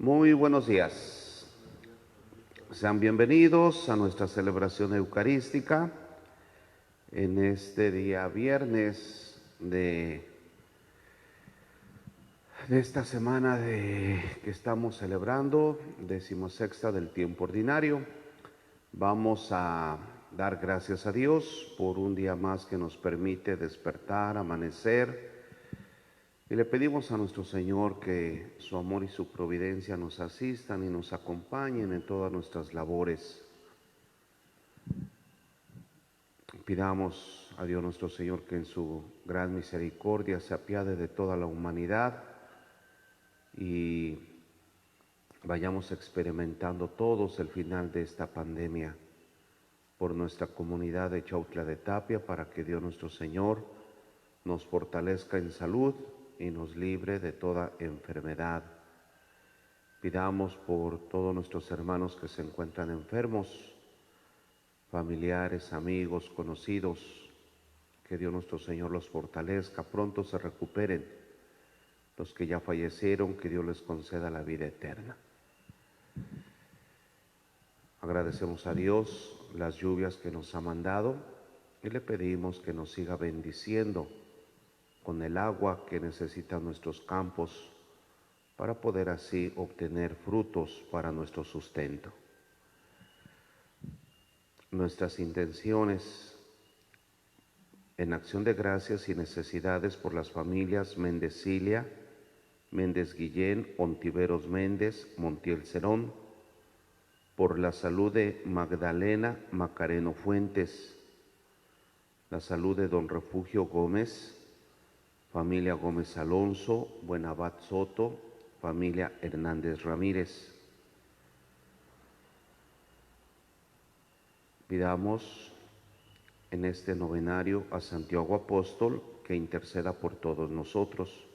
Muy buenos días. Sean bienvenidos a nuestra celebración eucarística en este día viernes de esta semana que estamos celebrando, 16ª del tiempo ordinario. Vamos a dar gracias a Dios por un día más que nos permite despertar, amanecer. Y le pedimos a nuestro Señor que su amor y su providencia nos asistan y nos acompañen en todas nuestras labores. Pidamos a Dios nuestro Señor que en su gran misericordia se apiade de toda la humanidad y vayamos experimentando todos el final de esta pandemia por nuestra comunidad de Chautla de Tapia, para que Dios nuestro Señor nos fortalezca en salud y nos libre de toda enfermedad. Pidamos por todos nuestros hermanos que se encuentran enfermos, familiares, amigos, conocidos, que Dios nuestro Señor los fortalezca, pronto se recuperen. Los que ya fallecieron, que Dios les conceda la vida eterna. Agradecemos a Dios las lluvias que nos ha mandado y le pedimos que nos siga bendiciendo con el agua que necesitan nuestros campos para poder así obtener frutos para nuestro sustento. Nuestras intenciones en acción de gracias y necesidades por las familias Méndez Cilia, Méndez Guillén, Ontiveros Méndez, Montiel Cerón, por la salud de Magdalena Macareno Fuentes, la salud de don Refugio Gómez, familia Gómez Alonso, Buenabat Soto, familia Hernández Ramírez. Pidamos en este novenario a Santiago Apóstol que interceda por todos nosotros.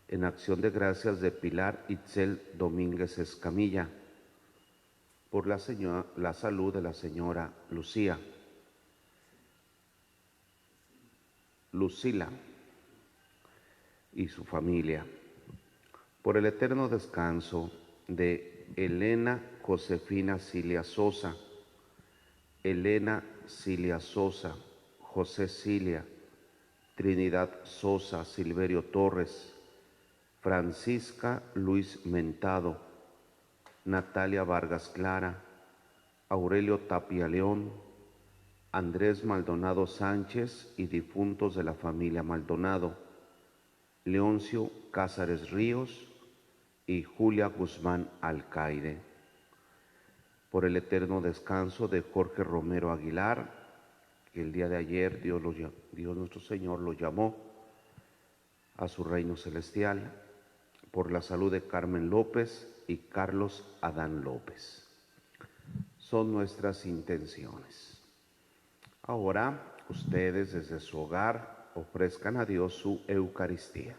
En acción de gracias de Pilar Itzel Domínguez Escamilla, por la salud de la señora Lucila y su familia, por el eterno descanso de Elena Josefina Cilia Sosa, Elena Cilia Sosa, José Cilia, Trinidad Sosa, Silverio Torres, Francisca Luis Mentado, Natalia Vargas Clara, Aurelio Tapia León, Andrés Maldonado Sánchez y difuntos de la familia Maldonado, Leoncio Cázares Ríos y Julia Guzmán Alcaide. Por el eterno descanso de Jorge Romero Aguilar, que el día de ayer Dios nuestro Señor lo llamó a su reino celestial. Por la salud de Carmen López y Carlos Adán López. Son nuestras intenciones. Ahora ustedes desde su hogar ofrezcan a Dios su Eucaristía.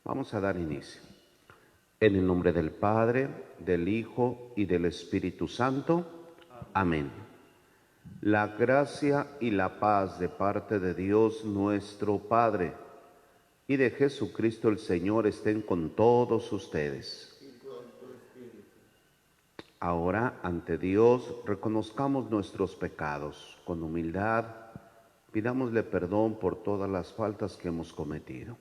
Vamos a dar inicio. En el nombre del Padre, del Hijo y del Espíritu Santo. Amén. La gracia y la paz de parte de Dios nuestro Padre y de Jesucristo el Señor estén con todos ustedes. Ahora, ante Dios, reconozcamos nuestros pecados con humildad, pidámosle perdón por todas las faltas que hemos cometido.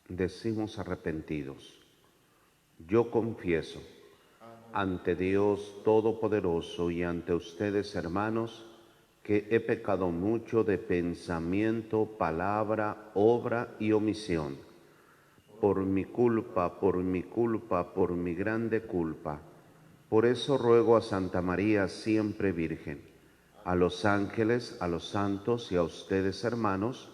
Decimos arrepentidos: yo confieso ante Dios Todopoderoso y ante ustedes, hermanos, que he pecado mucho de pensamiento, palabra, obra y omisión. Por mi culpa, por mi culpa, por mi grande culpa. Por eso ruego a Santa María, siempre Virgen, a los ángeles, a los santos y a ustedes, hermanos,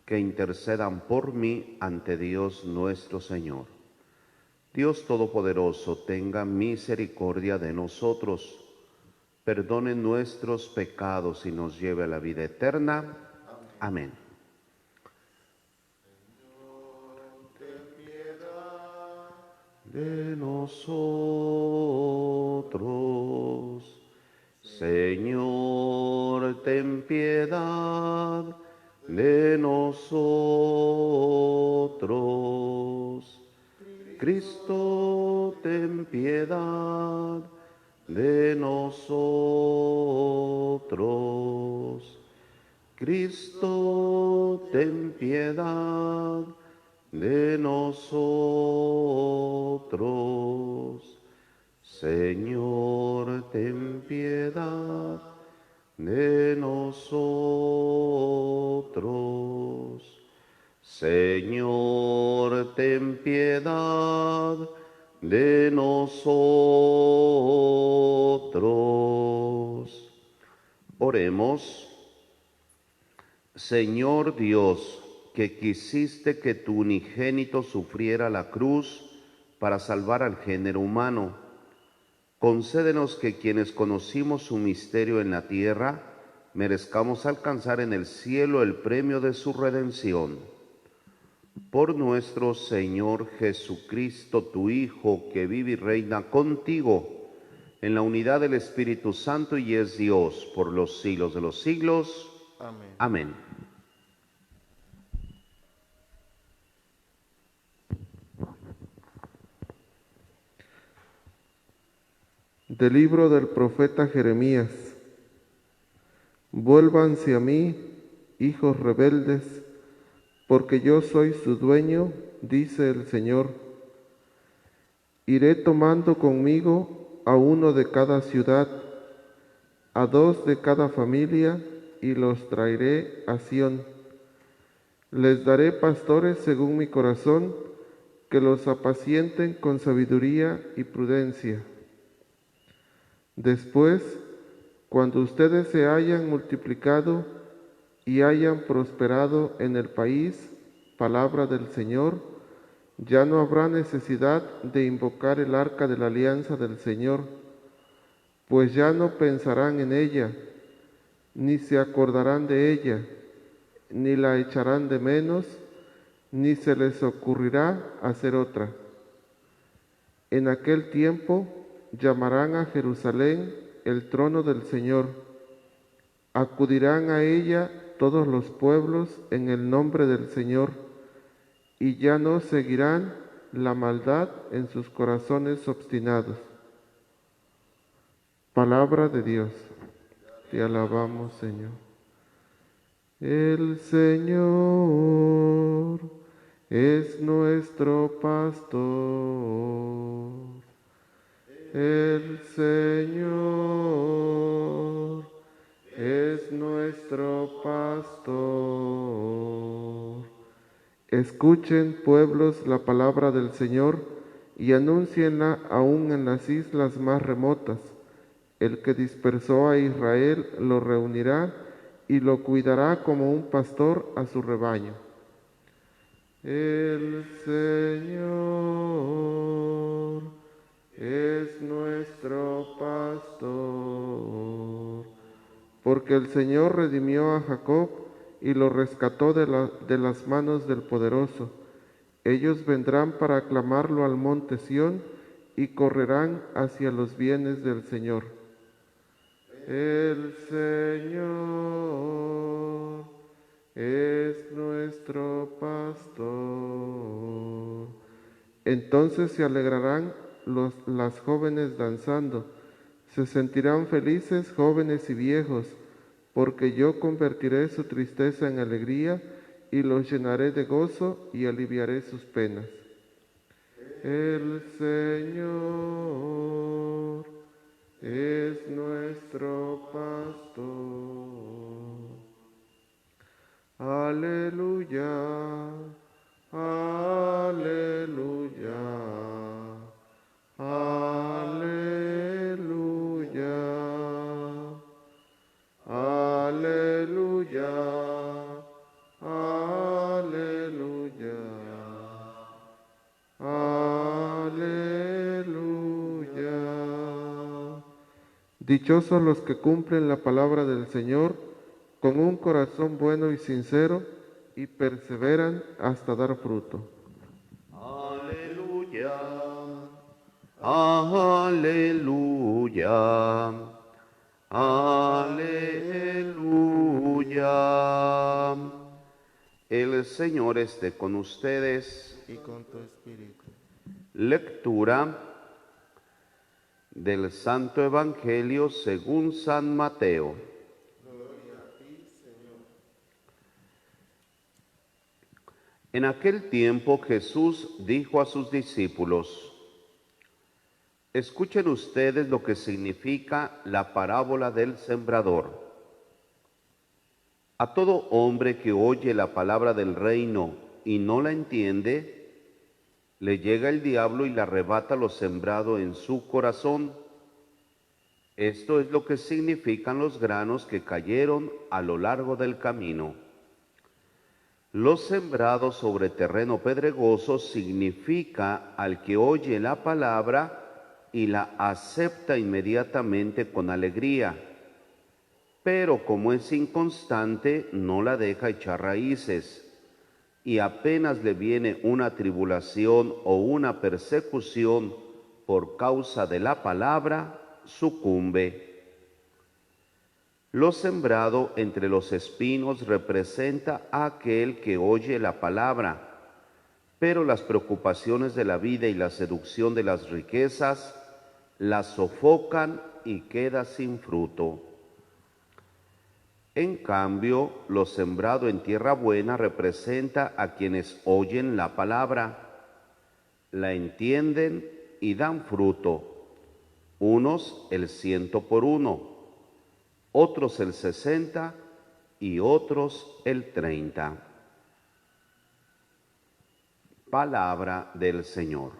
que intercedan por mí ante Dios nuestro Señor. Dios Todopoderoso, tenga misericordia de nosotros, perdone nuestros pecados y nos lleve a la vida eterna. Amén. De nosotros, Señor, ten piedad de nosotros. Cristo, ten piedad de nosotros. Cristo, ten piedad de nosotros. Señor, ten piedad de nosotros. Señor, ten piedad de nosotros. Oremos. Señor Dios, que quisiste que tu unigénito sufriera la cruz para salvar al género humano, concédenos que quienes conocimos su misterio en la tierra, merezcamos alcanzar en el cielo el premio de su redención. Por nuestro Señor Jesucristo, tu Hijo, que vive y reina contigo en la unidad del Espíritu Santo y es Dios por los siglos de los siglos. Amén. Amén. Del libro del profeta Jeremías. Vuélvanse a mí, hijos rebeldes, porque yo soy su dueño, dice el Señor. Iré tomando conmigo a uno de cada ciudad, a 2 de cada familia, y los traeré a Sión. Les daré pastores según mi corazón, que los apacienten con sabiduría y prudencia. Después, cuando ustedes se hayan multiplicado y hayan prosperado en el país, palabra del Señor, ya no habrá necesidad de invocar el arca de la alianza del Señor, pues ya no pensarán en ella, ni se acordarán de ella, ni la echarán de menos, ni se les ocurrirá hacer otra. En aquel tiempo llamarán a Jerusalén el trono del Señor. Acudirán a ella todos los pueblos en el nombre del Señor, y ya no seguirán la maldad en sus corazones obstinados. Palabra de Dios. Te alabamos, Señor. El Señor es nuestro pastor. El Señor es nuestro pastor. Escuchen, pueblos, la palabra del Señor y anúncienla aún en las islas más remotas. El que dispersó a Israel lo reunirá y lo cuidará como un pastor a su rebaño. El Señor es nuestro pastor, porque el Señor redimió a Jacob y lo rescató de las manos del poderoso. Ellos vendrán para aclamarlo al monte Sión y correrán hacia los bienes del Señor. El Señor es nuestro pastor. Entonces se alegrarán las jóvenes danzando, se sentirán felices jóvenes y viejos, porque yo convertiré su tristeza en alegría y los llenaré de gozo y aliviaré sus penas. El Señor es nuestro pastor. Aleluya, aleluya, aleluya, aleluya, aleluya, aleluya. Dichosos los que cumplen la palabra del Señor con un corazón bueno y sincero y perseveran hasta dar fruto. Aleluya, aleluya, aleluya. El Señor esté con ustedes. Y con tu espíritu. Lectura del Santo Evangelio según San Mateo. En aquel tiempo Jesús dijo a sus discípulos: escuchen ustedes lo que significa la parábola del sembrador. A todo hombre que oye la palabra del reino y no la entiende, le llega el diablo y le arrebata lo sembrado en su corazón. Esto es lo que significan los granos que cayeron a lo largo del camino. Los sembrados sobre terreno pedregoso significa al que oye la palabra y la acepta inmediatamente con alegría, pero como es inconstante, no la deja echar raíces, y apenas le viene una tribulación o una persecución por causa de la palabra, sucumbe. Lo sembrado entre los espinos representa a aquel que oye la palabra, pero las preocupaciones de la vida y la seducción de las riquezas la sofocan y queda sin fruto. En cambio, lo sembrado en tierra buena representa a quienes oyen la palabra, la entienden y dan fruto, unos el 100 por uno, otros el 60 y otros el 30. Palabra del Señor.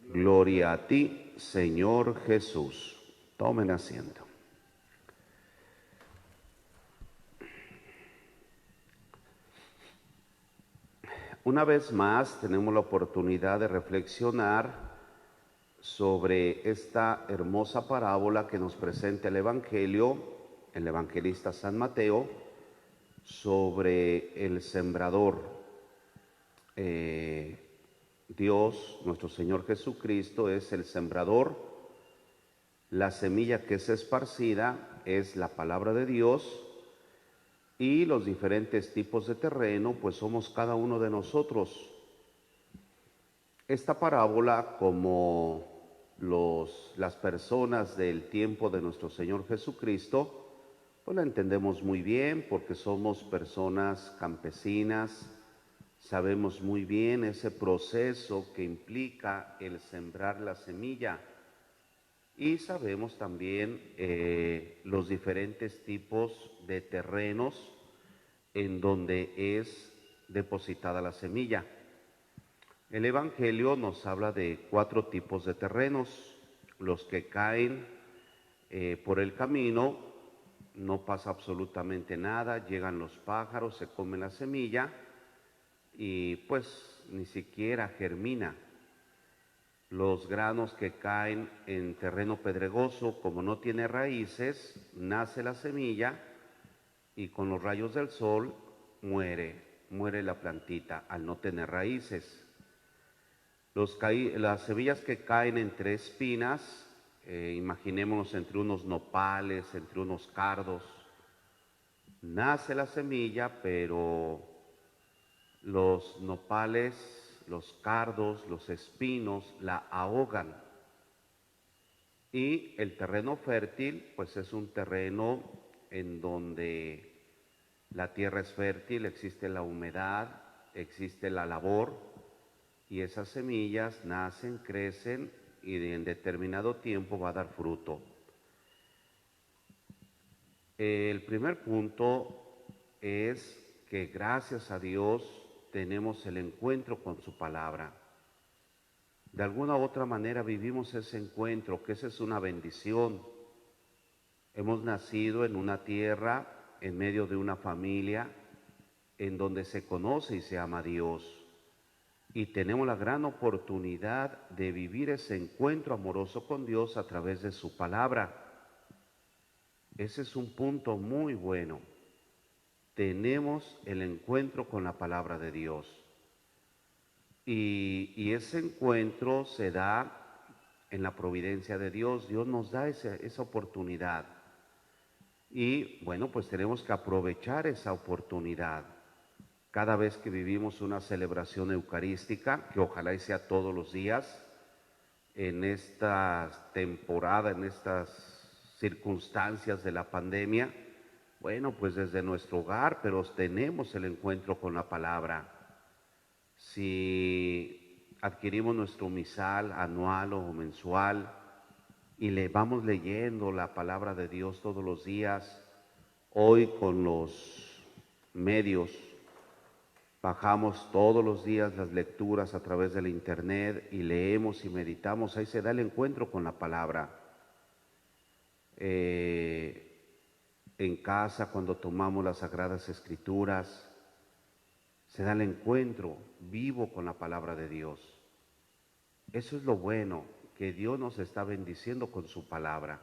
Gloria a ti, Señor Jesús. Tomen asiento. Una vez más tenemos la oportunidad de reflexionar sobre esta hermosa parábola que nos presenta el Evangelio, el evangelista San Mateo, sobre el sembrador. Dios, nuestro Señor Jesucristo, es el sembrador. La semilla que es esparcida es la palabra de Dios. Y los diferentes tipos de terreno, pues somos cada uno de nosotros. Esta parábola, como las personas del tiempo de nuestro Señor Jesucristo, pues la entendemos muy bien porque somos personas campesinas, sabemos muy bien ese proceso que implica el sembrar la semilla y sabemos también los diferentes tipos de terrenos en donde es depositada la semilla. El Evangelio nos habla de 4 tipos de terrenos: los que caen por el camino, no pasa absolutamente nada, llegan los pájaros, se comen la semilla y pues ni siquiera germina. Los granos que caen en terreno pedregoso, como no tiene raíces, nace la semilla y con los rayos del sol muere la plantita al no tener raíces. Las semillas que caen entre espinas, imaginémonos entre unos nopales, entre unos cardos, nace la semilla, pero los nopales, los cardos, los espinos la ahogan. Y el terreno fértil, pues es un terreno en donde la tierra es fértil, existe la humedad, existe la labor, y esas semillas nacen, crecen y en determinado tiempo va a dar fruto. El primer punto es que gracias a Dios tenemos el encuentro con su palabra. De alguna u otra manera vivimos ese encuentro, que esa es una bendición. Hemos nacido en una tierra, en medio de una familia, en donde se conoce y se ama a Dios. Y tenemos la gran oportunidad de vivir ese encuentro amoroso con Dios a través de su palabra. Ese es un punto muy bueno. Tenemos el encuentro con la palabra de Dios. Y ese encuentro se da en la providencia de Dios. Dios nos da esa oportunidad. Y bueno, pues tenemos que aprovechar esa oportunidad. Cada vez que vivimos una celebración eucarística, que ojalá y sea todos los días, en esta temporada, en estas circunstancias de la pandemia, bueno, pues desde nuestro hogar, pero tenemos el encuentro con la palabra. Si adquirimos nuestro misal anual o mensual y le vamos leyendo la palabra de Dios todos los días, hoy con los medios bajamos todos los días las lecturas a través del internet y leemos y meditamos, ahí se da el encuentro con la palabra. En casa, cuando tomamos las Sagradas Escrituras, se da el encuentro vivo con la palabra de Dios. Eso es lo bueno, que Dios nos está bendiciendo con su palabra.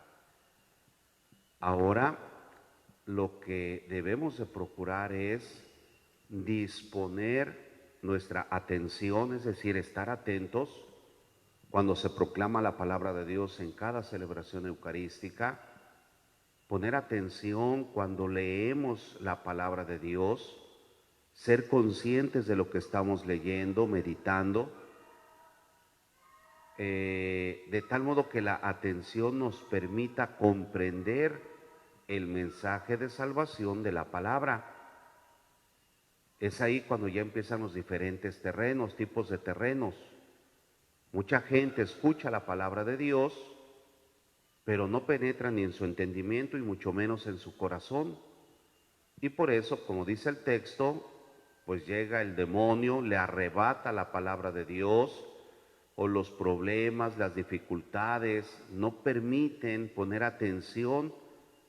Ahora, lo que debemos de procurar es disponer nuestra atención, es decir, estar atentos cuando se proclama la palabra de Dios en cada celebración eucarística, poner atención cuando leemos la palabra de Dios, ser conscientes de lo que estamos leyendo, meditando, de tal modo que la atención nos permita comprender el mensaje de salvación de la palabra. Es ahí cuando ya empiezan los diferentes terrenos, tipos de terrenos. Mucha gente escucha la palabra de Dios, pero no penetra ni en su entendimiento y mucho menos en su corazón. Y por eso, como dice el texto, pues llega el demonio, le arrebata la palabra de Dios, o los problemas, las dificultades no permiten poner atención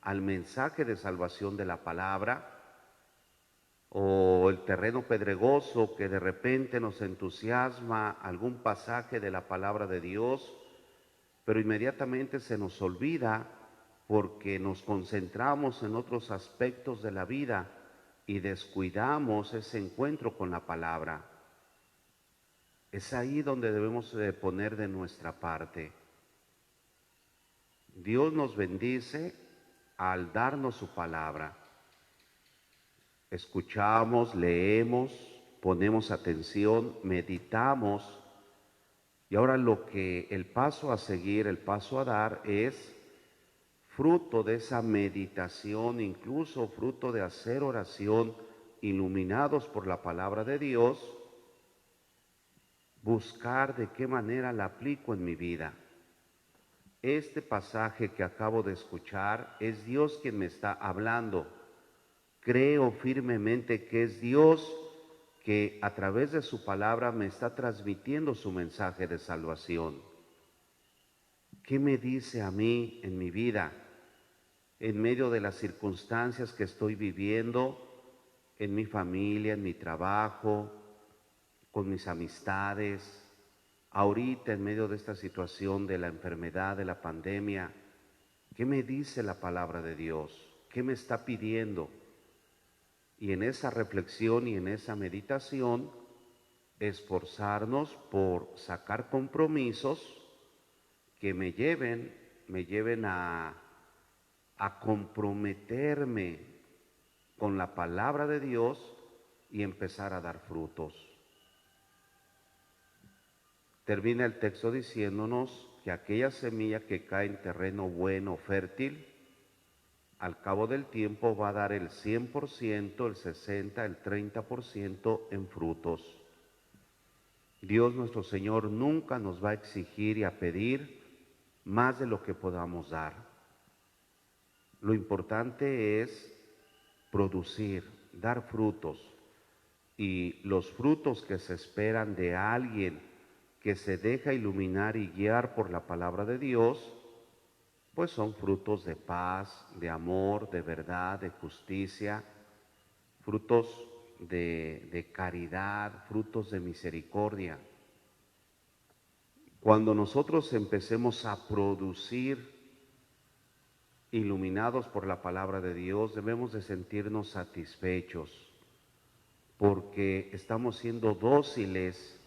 al mensaje de salvación de la palabra, o el terreno pedregoso que de repente nos entusiasma algún pasaje de la palabra de Dios, pero inmediatamente se nos olvida porque nos concentramos en otros aspectos de la vida y descuidamos ese encuentro con la palabra. Es ahí donde debemos de poner de nuestra parte. Dios nos bendice al darnos su palabra. Escuchamos, leemos, ponemos atención, meditamos, y ahora el paso a seguir, el paso a dar es fruto de esa meditación, incluso fruto de hacer oración, iluminados por la palabra de Dios, buscar de qué manera la aplico en mi vida. Este pasaje que acabo de escuchar es Dios quien me está hablando. Creo firmemente que es Dios que a través de su palabra me está transmitiendo su mensaje de salvación. ¿Qué me dice a mí en mi vida, en medio de las circunstancias que estoy viviendo, en mi familia, en mi trabajo, con mis amistades, ahorita en medio de esta situación de la enfermedad, de la pandemia? ¿Qué me dice la palabra de Dios? ¿Qué me está pidiendo? Y en esa reflexión y en esa meditación, esforzarnos por sacar compromisos que me lleven a comprometerme con la palabra de Dios y empezar a dar frutos. Termina el texto diciéndonos que aquella semilla que cae en terreno bueno, fértil, al cabo del tiempo va a dar el 100%, el 60%, el 30% en frutos. Dios nuestro Señor nunca nos va a exigir y a pedir más de lo que podamos dar. Lo importante es producir, dar frutos. Y los frutos que se esperan de alguien que se deja iluminar y guiar por la palabra de Dios, pues son frutos de paz, de amor, de verdad, de justicia, frutos de caridad, frutos de misericordia. Cuando nosotros empecemos a producir iluminados por la palabra de Dios, debemos de sentirnos satisfechos porque estamos siendo dóciles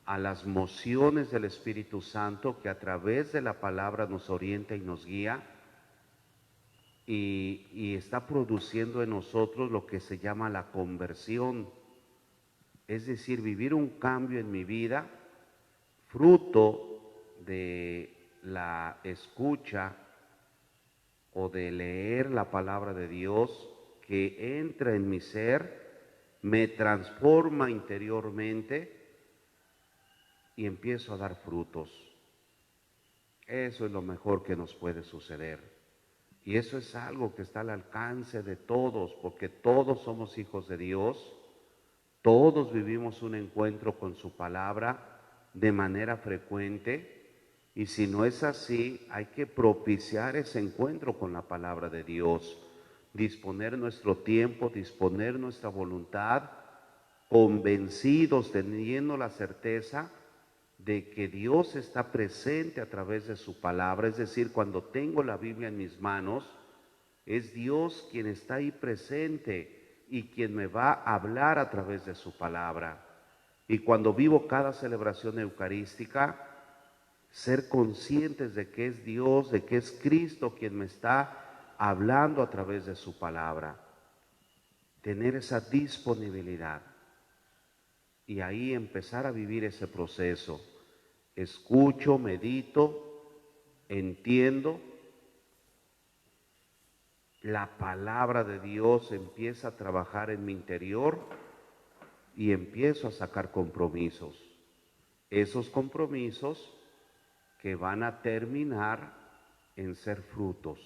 a las mociones del Espíritu Santo que a través de la palabra nos orienta y nos guía y está produciendo en nosotros lo que se llama la conversión, es decir, vivir un cambio en mi vida fruto de la escucha o de leer la palabra de Dios que entra en mi ser, me transforma interiormente y empiezo a dar frutos. Eso es lo mejor que nos puede suceder. Y eso es algo que está al alcance de todos, porque todos somos hijos de Dios, todos vivimos un encuentro con su palabra de manera frecuente, y si no es así, hay que propiciar ese encuentro con la palabra de Dios, disponer nuestro tiempo, disponer nuestra voluntad, convencidos, teniendo la certeza de que Dios está presente a través de su palabra, es decir, cuando tengo la Biblia en mis manos, es Dios quien está ahí presente y quien me va a hablar a través de su palabra. Y cuando vivo cada celebración eucarística, ser conscientes de que es Dios, de que es Cristo quien me está hablando a través de su palabra. Tener esa disponibilidad y ahí empezar a vivir ese proceso. Escucho, medito, entiendo, la palabra de Dios empieza a trabajar en mi interior y empiezo a sacar compromisos. Esos compromisos que van a terminar en ser frutos.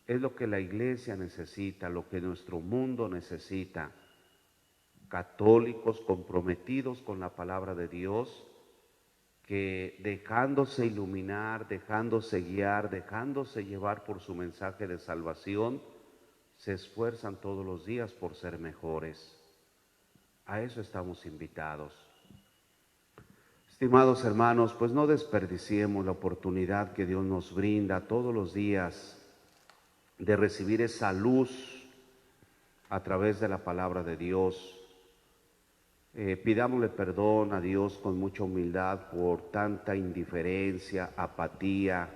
Es lo que la iglesia necesita, lo que nuestro mundo necesita. Católicos comprometidos con la palabra de Dios, que dejándose iluminar, dejándose guiar, dejándose llevar por su mensaje de salvación, se esfuerzan todos los días por ser mejores. A eso estamos invitados. Estimados hermanos, pues no desperdiciemos la oportunidad que Dios nos brinda todos los días de recibir esa luz a través de la palabra de Dios. Pidámosle perdón a Dios con mucha humildad por tanta indiferencia, apatía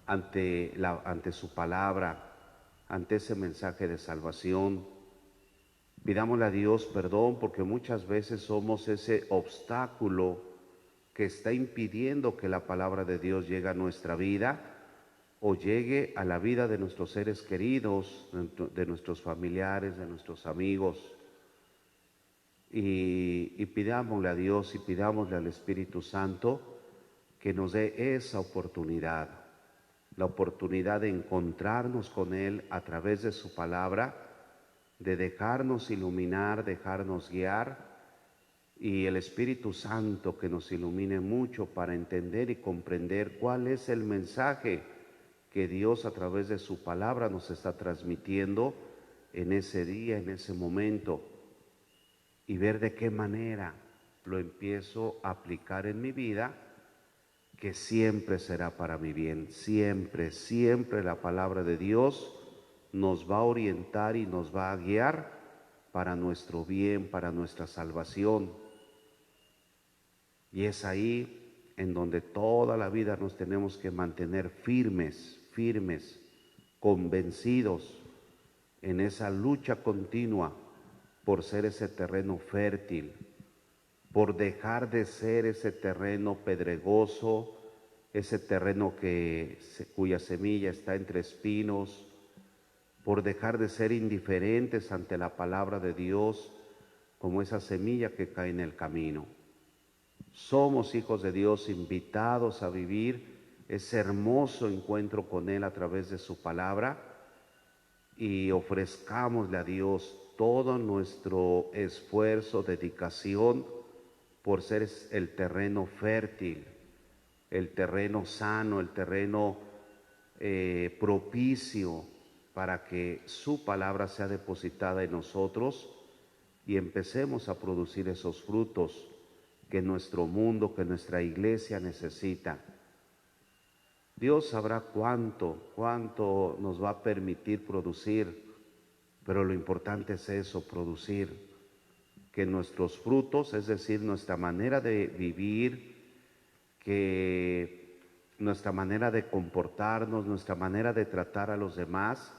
ante su palabra, ante ese mensaje de salvación. Pidámosle a Dios perdón porque muchas veces somos ese obstáculo que está impidiendo que la palabra de Dios llegue a nuestra vida o llegue a la vida de nuestros seres queridos, de nuestros familiares, de nuestros amigos. Y pidámosle a Dios y pidámosle al Espíritu Santo que nos dé esa oportunidad, la oportunidad de encontrarnos con Él a través de su palabra, de dejarnos iluminar, dejarnos guiar, y el Espíritu Santo que nos ilumine mucho para entender y comprender cuál es el mensaje que Dios a través de su palabra nos está transmitiendo en ese día, en ese momento, y ver de qué manera lo empiezo a aplicar en mi vida, que siempre será para mi bien. Siempre, siempre la palabra de Dios nos va a orientar y nos va a guiar para nuestro bien, para nuestra salvación. Y es ahí en donde toda la vida nos tenemos que mantener firmes, firmes, convencidos en esa lucha continua por ser ese terreno fértil, por dejar de ser ese terreno pedregoso, ese terreno cuya semilla está entre espinos, por dejar de ser indiferentes ante la palabra de Dios como esa semilla que cae en el camino. Somos hijos de Dios invitados a vivir ese hermoso encuentro con Él a través de su palabra y ofrezcámosle a Dios todo nuestro esfuerzo, dedicación por ser el terreno fértil, el terreno sano, el terreno propicio para que su palabra sea depositada en nosotros y empecemos a producir esos frutos que nuestro mundo, que nuestra iglesia necesita. Dios sabrá cuánto nos va a permitir producir, pero lo importante es eso, producir, que nuestros frutos, es decir, nuestra manera de vivir, que nuestra manera de comportarnos, nuestra manera de tratar a los demás,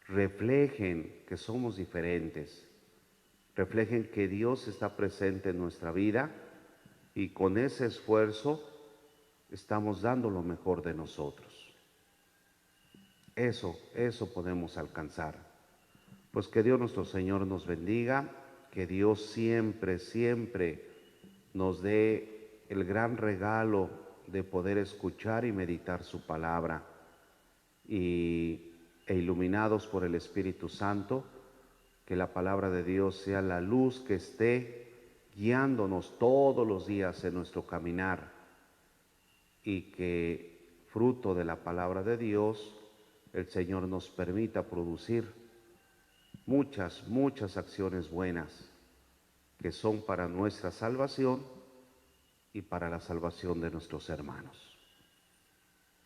reflejen que somos diferentes, reflejen que Dios está presente en nuestra vida y con ese esfuerzo estamos dando lo mejor de nosotros. Eso podemos alcanzar. Pues que Dios nuestro Señor nos bendiga, que Dios siempre, siempre nos dé el gran regalo de poder escuchar y meditar su palabra e iluminados por el Espíritu Santo, que la palabra de Dios sea la luz que esté guiándonos todos los días en nuestro caminar y que fruto de la palabra de Dios el Señor nos permita producir muchas acciones buenas que son para nuestra salvación y para la salvación de nuestros hermanos.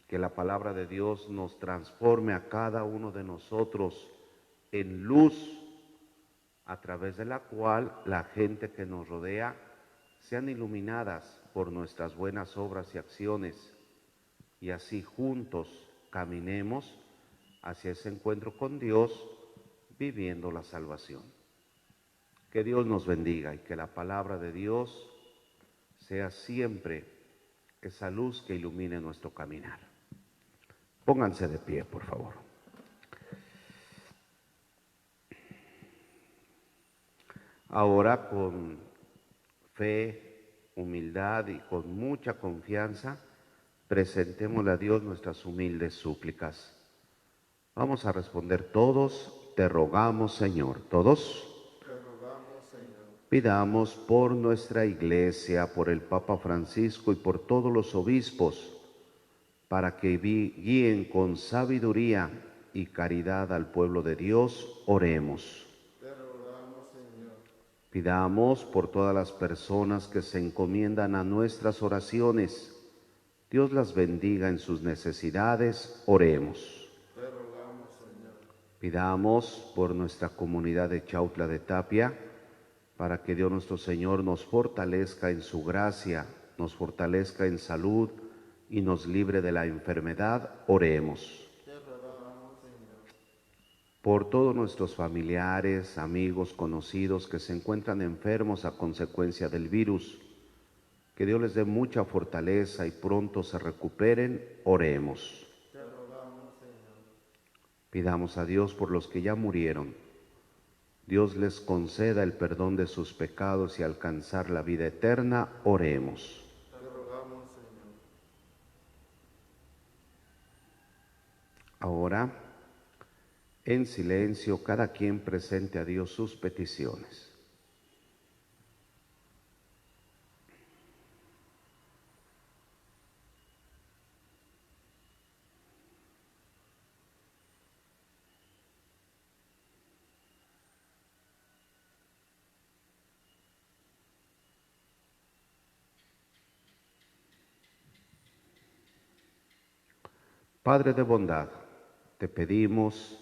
Que la palabra de Dios nos transforme a cada uno de nosotros en luz, a través de la cual la gente que nos rodea sean iluminadas por nuestras buenas obras y acciones, y así juntos caminemos hacia ese encuentro con Dios, viviendo la salvación. Que Dios nos bendiga y que la palabra de Dios sea siempre esa luz que ilumine nuestro caminar. Pónganse de pie, por favor. Ahora, con fe, humildad y con mucha confianza, presentémosle a Dios nuestras humildes súplicas. Vamos a responder todos, te rogamos, Señor. ¿Todos? Pidamos por nuestra Iglesia, por el Papa Francisco y por todos los obispos, para que guíen con sabiduría y caridad al pueblo de Dios. Oremos. Te rogamos, Señor. Pidamos por todas las personas que se encomiendan a nuestras oraciones. Dios las bendiga en sus necesidades. Oremos. Te rogamos, Señor. Pidamos por nuestra comunidad de Chautla de Tapia, para que Dios nuestro Señor nos fortalezca en su gracia, nos fortalezca en salud y nos libre de la enfermedad. Oremos. Te rogamos, Señor. Por todos nuestros familiares, amigos, conocidos que se encuentran enfermos a consecuencia del virus, que Dios les dé mucha fortaleza y pronto se recuperen. Oremos. Te rogamos, Señor. Pidamos a Dios por los que ya murieron. Dios les conceda el perdón de sus pecados y alcanzar la vida eterna. Oremos. Te rogamos, Señor. Ahora, en silencio, cada quien presente a Dios sus peticiones. Padre de bondad, te pedimos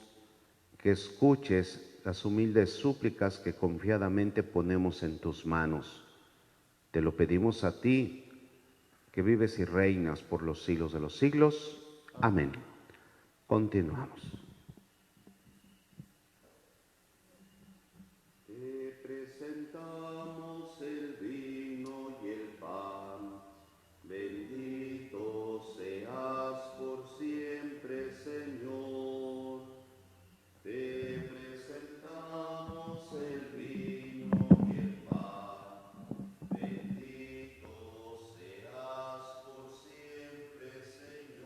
que escuches las humildes súplicas que confiadamente ponemos en tus manos. Te lo pedimos a ti, que vives y reinas por los siglos de los siglos. Amén. Continuamos. Te presentamos el vino y el pan. Bendito seas por siempre, Señor. Te presentamos el vino y el pan. Bendito seas por siempre, Señor.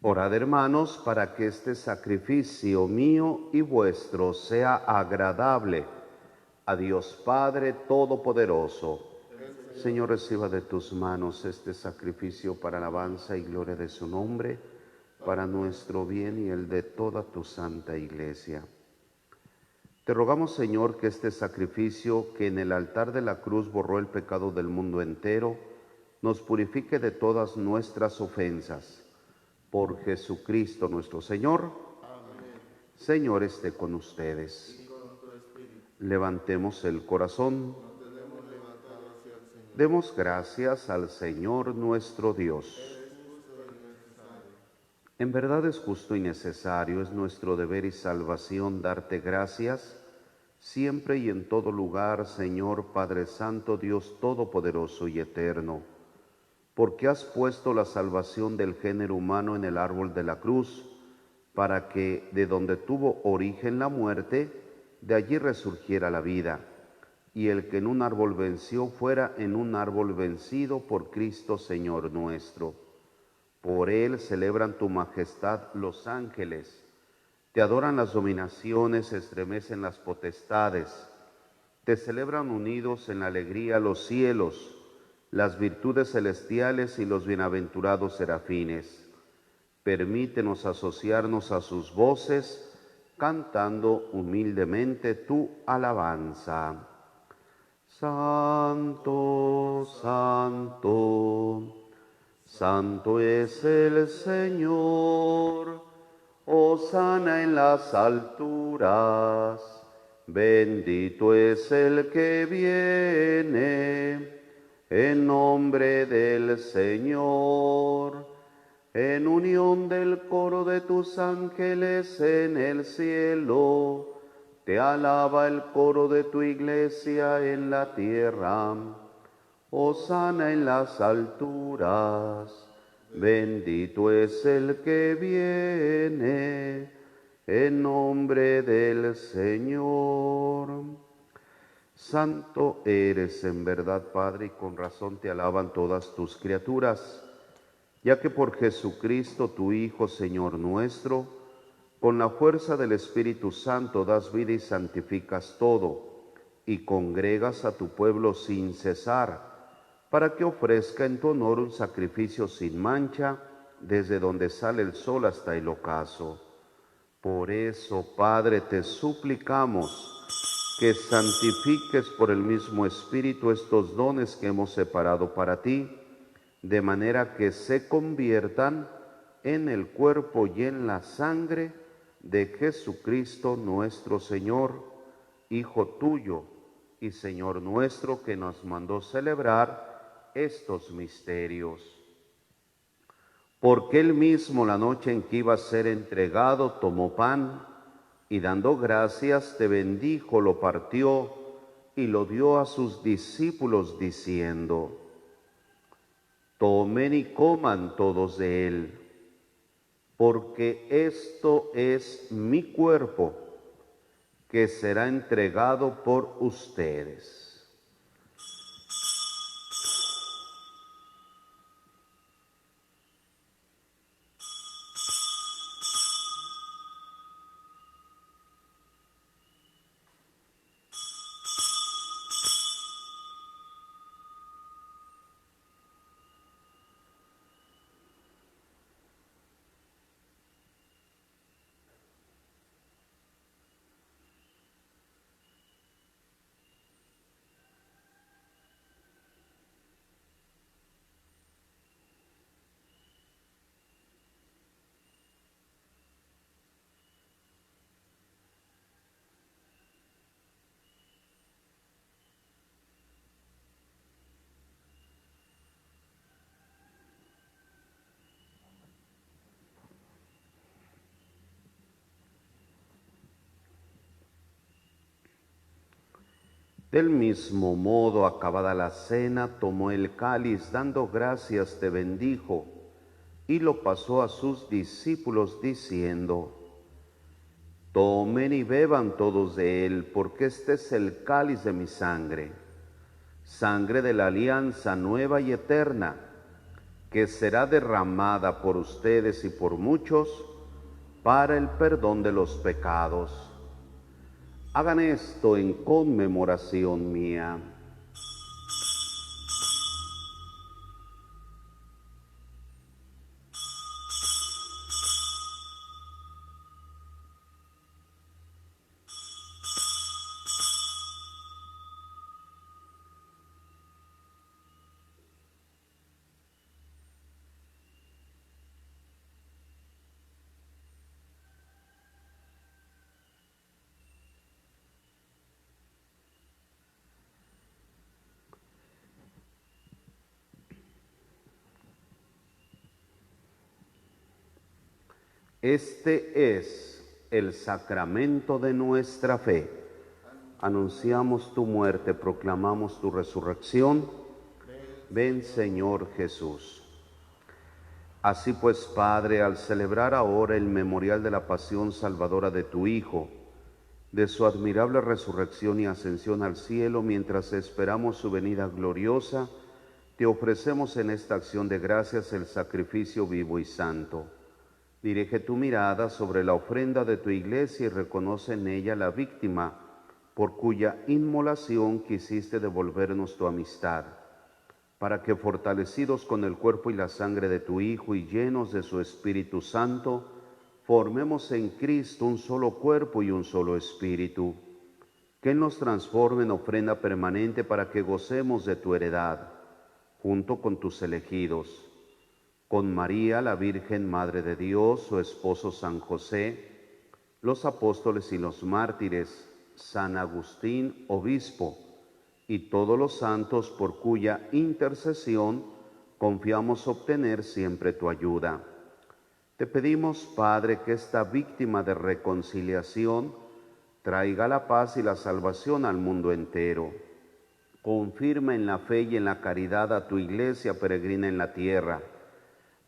Orad, hermanos, para que este sacrificio mío y vuestro sea agradable a Dios Padre Todopoderoso. Señor, reciba de tus manos este sacrificio para alabanza y gloria de su nombre, para nuestro bien y el de toda tu santa Iglesia. Te rogamos, Señor, que este sacrificio que en el altar de la cruz borró el pecado del mundo entero, nos purifique de todas nuestras ofensas. Por Jesucristo nuestro Señor. Amén. Señor, esté con ustedes. Y con tu espíritu. Levantemos el corazón. Demos gracias al Señor nuestro Dios. En verdad es justo y necesario, es nuestro deber y salvación darte gracias, siempre y en todo lugar, Señor Padre Santo, Dios Todopoderoso y Eterno, porque has puesto la salvación del género humano en el árbol de la cruz, para que de donde tuvo origen la muerte, de allí resurgiera la vida, y el que en un árbol venció fuera en un árbol vencido por Cristo Señor nuestro. Por él celebran tu majestad los ángeles, te adoran las dominaciones, se estremecen las potestades, te celebran unidos en la alegría los cielos, las virtudes celestiales y los bienaventurados serafines. Permítenos asociarnos a sus voces, cantando humildemente tu alabanza. Santo, santo, santo es el Señor, hosana en las alturas, bendito es el que viene en nombre del Señor, en unión del coro de tus ángeles en el cielo, te alaba el coro de tu iglesia en la tierra. Hosana en las alturas, bendito es el que viene en nombre del Señor. Santo eres en verdad, Padre, y con razón te alaban todas tus criaturas, ya que por Jesucristo, tu Hijo, Señor nuestro, con la fuerza del Espíritu Santo das vida y santificas todo, y congregas a tu pueblo sin cesar, para que ofrezca en tu honor un sacrificio sin mancha, desde donde sale el sol hasta el ocaso. Por eso, Padre, te suplicamos que santifiques por el mismo Espíritu estos dones que hemos separado para ti, de manera que se conviertan en el cuerpo y en la sangre de Jesucristo nuestro Señor, Hijo tuyo y Señor nuestro, que nos mandó celebrar estos misterios. Porque él mismo, la noche en que iba a ser entregado, tomó pan y dando gracias te bendijo, lo partió y lo dio a sus discípulos diciendo: tomen y coman todos de él, porque esto es mi cuerpo, que será entregado por ustedes. Del mismo modo, acabada la cena, tomó el cáliz, dando gracias, te bendijo, y lo pasó a sus discípulos, diciendo: tomen y beban todos de él, porque este es el cáliz de mi sangre, sangre de la alianza nueva y eterna, que será derramada por ustedes y por muchos para el perdón de los pecados. Hagan esto en conmemoración mía. Este es el sacramento de nuestra fe. Anunciamos tu muerte, proclamamos tu resurrección. Ven, Señor Jesús. Así pues, Padre, al celebrar ahora el memorial de la pasión salvadora de tu Hijo, de su admirable resurrección y ascensión al cielo, mientras esperamos su venida gloriosa, te ofrecemos en esta acción de gracias el sacrificio vivo y santo. Dirige tu mirada sobre la ofrenda de tu iglesia y reconoce en ella la víctima por cuya inmolación quisiste devolvernos tu amistad, para que fortalecidos con el cuerpo y la sangre de tu Hijo y llenos de su Espíritu Santo, formemos en Cristo un solo cuerpo y un solo espíritu, que Él nos transforme en ofrenda permanente para que gocemos de tu heredad, junto con tus elegidos, con María, la Virgen Madre de Dios, su esposo San José, los apóstoles y los mártires, San Agustín, obispo, y todos los santos por cuya intercesión confiamos obtener siempre tu ayuda. Te pedimos, Padre, que esta víctima de reconciliación traiga la paz y la salvación al mundo entero. Confirma en la fe y en la caridad a tu iglesia peregrina en la tierra,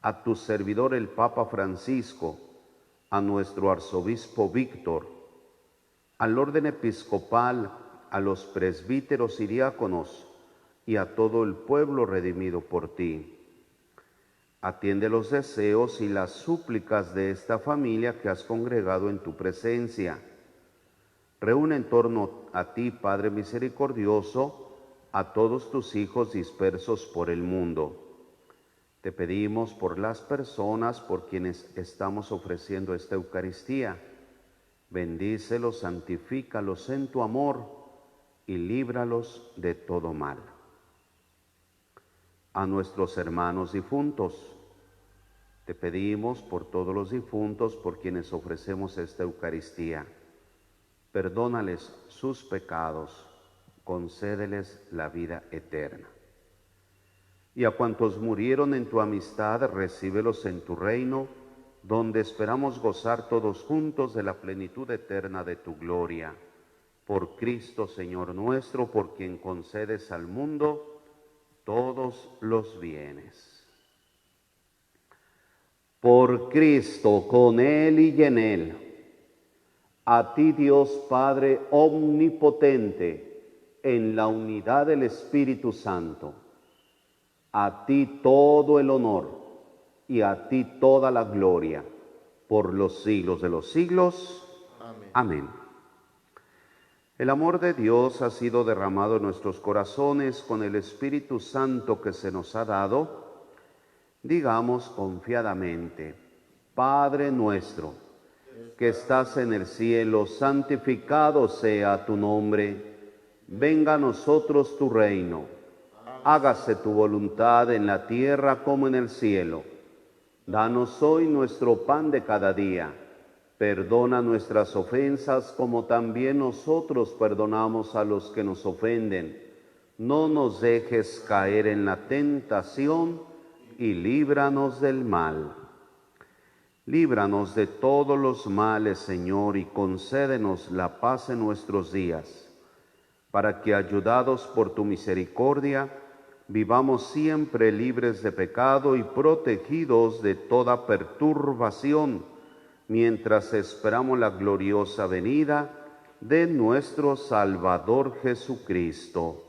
a tu servidor el Papa Francisco, a nuestro arzobispo Víctor, al orden episcopal, a los presbíteros y diáconos, y a todo el pueblo redimido por ti. Atiende los deseos y las súplicas de esta familia que has congregado en tu presencia. Reúne en torno a ti, Padre misericordioso, a todos tus hijos dispersos por el mundo. Te pedimos por las personas por quienes estamos ofreciendo esta Eucaristía. Bendícelos, santifícalos en tu amor y líbralos de todo mal. A nuestros hermanos difuntos, te pedimos por todos los difuntos por quienes ofrecemos esta Eucaristía. Perdónales sus pecados, concédeles la vida eterna. Y a cuantos murieron en tu amistad, recíbelos en tu reino, donde esperamos gozar todos juntos de la plenitud eterna de tu gloria. Por Cristo, Señor nuestro, por quien concedes al mundo todos los bienes. Por Cristo, con Él y en Él, a ti, Dios Padre omnipotente, en la unidad del Espíritu Santo, a ti todo el honor y a ti toda la gloria, por los siglos de los siglos. Amén. Amén. El amor de Dios ha sido derramado en nuestros corazones con el Espíritu Santo que se nos ha dado. Digamos confiadamente: Padre nuestro, que estás en el cielo, santificado sea tu nombre. Venga a nosotros tu reino. Hágase tu voluntad en la tierra como en el cielo. Danos hoy nuestro pan de cada día. Perdona nuestras ofensas como también nosotros perdonamos a los que nos ofenden. No nos dejes caer en la tentación y líbranos del mal. Líbranos de todos los males, Señor, y concédenos la paz en nuestros días, para que, ayudados por tu misericordia, vivamos siempre libres de pecado y protegidos de toda perturbación, mientras esperamos la gloriosa venida de nuestro Salvador Jesucristo.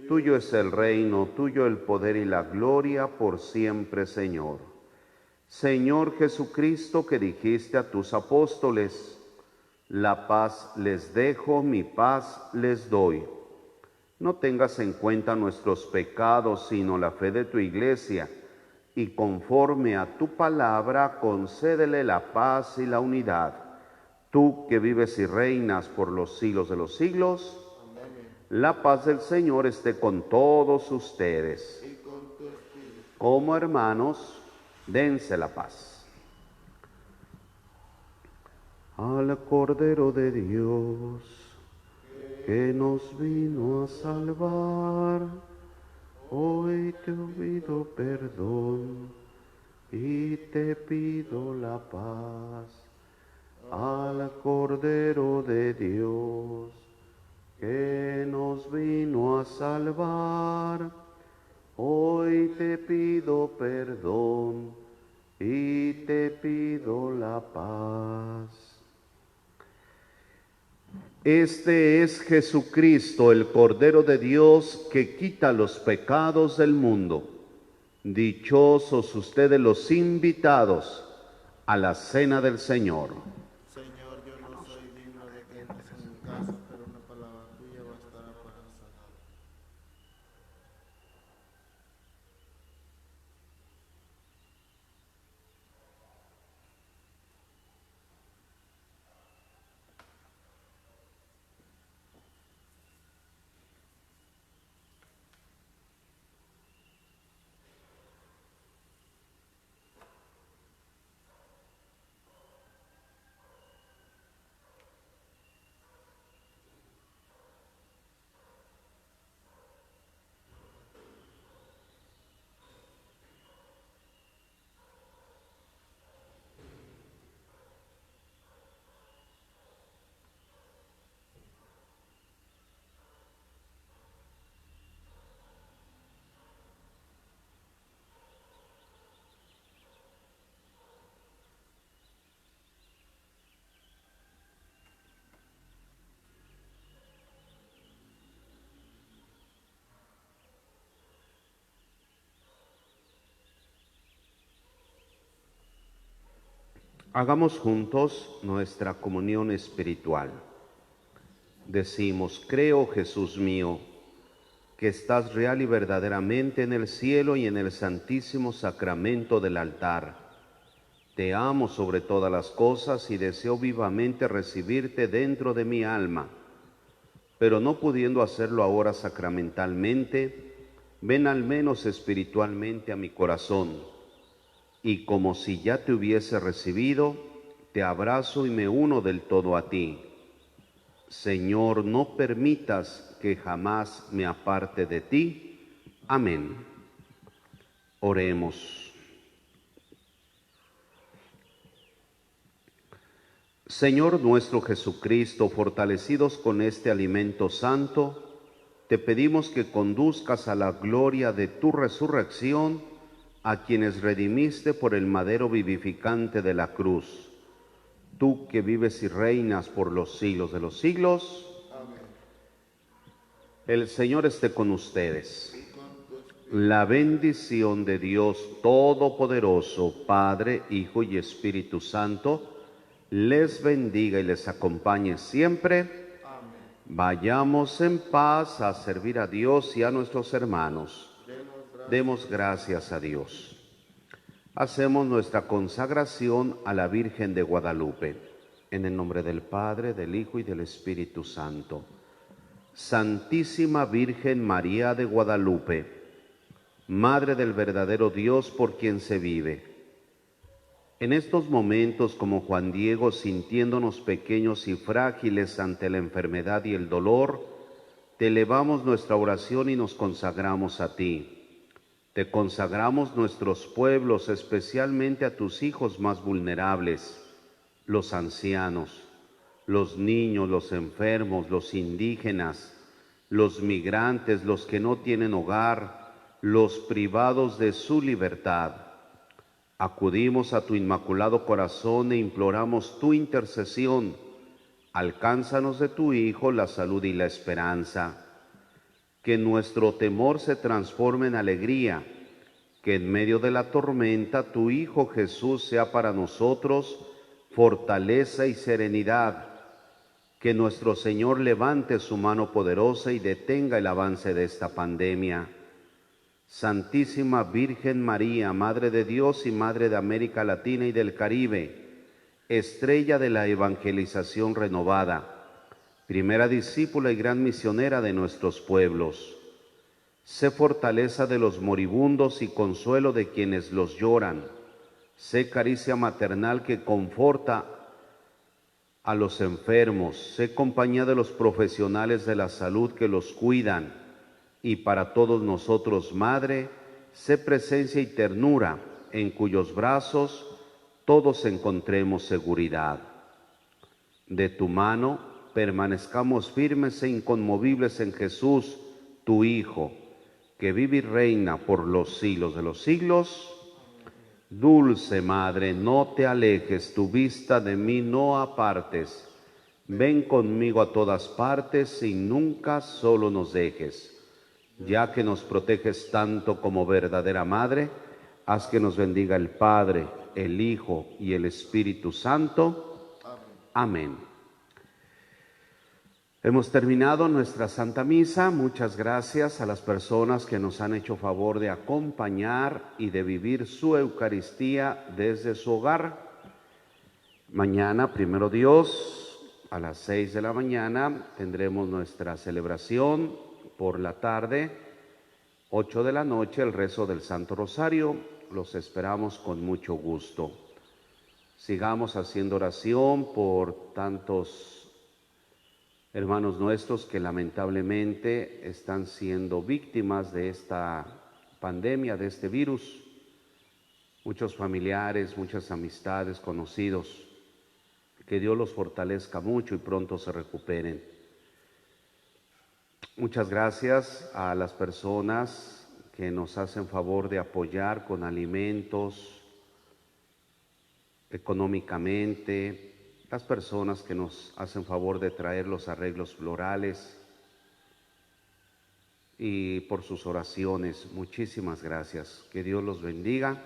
Tuyo es el reino, tuyo el poder y la gloria por siempre, Señor. Señor Jesucristo, que dijiste a tus apóstoles, la paz les dejo, mi paz les doy. No tengas en cuenta nuestros pecados, sino la fe de tu Iglesia, y conforme a tu palabra, concédele la paz y la unidad. Tú que vives y reinas por los siglos de los siglos, la paz del Señor esté con todos ustedes. Como hermanos, dense la paz. Al Cordero de Dios, que nos vino a salvar, hoy te pido perdón y te pido la paz. Al Cordero de Dios, que nos vino a salvar, hoy te pido perdón y te pido la paz. Este es Jesucristo, el Cordero de Dios, que quita los pecados del mundo. Dichosos ustedes los invitados a la cena del Señor. Señor, yo no soy digno de que entres en mi casa, pero una palabra tuya bastará para sanar. Hagamos juntos nuestra comunión espiritual. Decimos, creo, Jesús mío, que estás real y verdaderamente en el cielo y en el santísimo sacramento del altar. Te amo sobre todas las cosas y deseo vivamente recibirte dentro de mi alma, pero no pudiendo hacerlo ahora sacramentalmente, ven al menos espiritualmente a mi corazón. Y como si ya te hubiese recibido, te abrazo y me uno del todo a ti. Señor, no permitas que jamás me aparte de ti. Amén. Oremos. Señor nuestro Jesucristo, fortalecidos con este alimento santo, te pedimos que conduzcas a la gloria de tu resurrección a quienes redimiste por el madero vivificante de la cruz. Tú que vives y reinas por los siglos de los siglos. Amén. El Señor esté con ustedes. La bendición de Dios Todopoderoso, Padre, Hijo y Espíritu Santo, les bendiga y les acompañe siempre. Amén. Vayamos en paz a servir a Dios y a nuestros hermanos. Demos gracias a Dios. Hacemos nuestra consagración a la Virgen de Guadalupe. En el nombre del Padre, del Hijo y del Espíritu Santo. Santísima Virgen María de Guadalupe, Madre del verdadero Dios por quien se vive. En estos momentos, como Juan Diego, sintiéndonos pequeños y frágiles ante la enfermedad y el dolor, te elevamos nuestra oración y nos consagramos a ti. Te consagramos nuestros pueblos, especialmente a tus hijos más vulnerables, los ancianos, los niños, los enfermos, los indígenas, los migrantes, los que no tienen hogar, los privados de su libertad. Acudimos a tu inmaculado corazón e imploramos tu intercesión. Alcánzanos de tu Hijo la salud y la esperanza. que nuestro temor se transforme en alegría, que en medio de la tormenta tu Hijo Jesús sea para nosotros fortaleza y serenidad, que nuestro Señor levante su mano poderosa y detenga el avance de esta pandemia. Santísima Virgen María, Madre de Dios y Madre de América Latina y del Caribe, estrella de la evangelización renovada, primera discípula y gran misionera de nuestros pueblos, sé fortaleza de los moribundos y consuelo de quienes los lloran, sé caricia maternal que conforta a los enfermos, sé compañía de los profesionales de la salud que los cuidan, y para todos nosotros, Madre, sé presencia y ternura en cuyos brazos todos encontremos seguridad. De tu mano permanezcamos firmes e inconmovibles en Jesús, tu Hijo, que vive y reina por los siglos de los siglos. Dulce Madre, no te alejes, tu vista de mí no apartes. Ven conmigo a todas partes y nunca solo nos dejes. Ya que nos proteges tanto como verdadera Madre, haz que nos bendiga el Padre, el Hijo y el Espíritu Santo. Amén. Hemos terminado nuestra Santa Misa. Muchas gracias a las personas que nos han hecho favor de acompañar y de vivir su Eucaristía desde su hogar. Mañana, primero Dios, a las 6 de la mañana tendremos nuestra celebración. Por la tarde, 8 de la noche, el rezo del Santo Rosario. Los esperamos con mucho gusto. Sigamos haciendo oración por tantos hermanos nuestros que lamentablemente están siendo víctimas de esta pandemia, de este virus. Muchos familiares, muchas amistades, conocidos. Que Dios los fortalezca mucho y pronto se recuperen. Muchas gracias a las personas que nos hacen favor de apoyar con alimentos, económicamente, las personas que nos hacen favor de traer los arreglos florales y por sus oraciones. Muchísimas gracias. Que Dios los bendiga,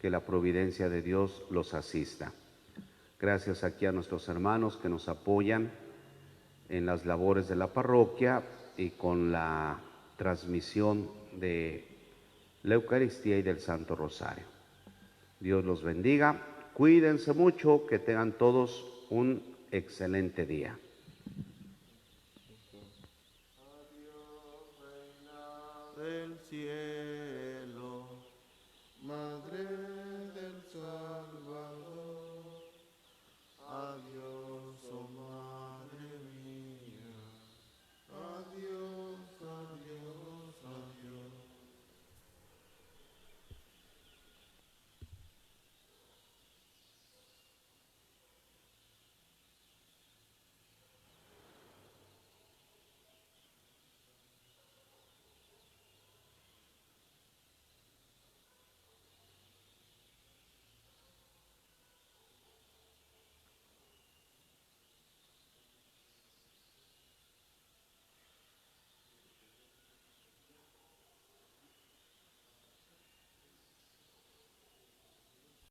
que la providencia de Dios los asista. Gracias aquí a nuestros hermanos que nos apoyan en las labores de la parroquia y con la transmisión de la Eucaristía y del Santo Rosario. Dios los bendiga. Cuídense mucho, que tengan todos un excelente día. Del cielo.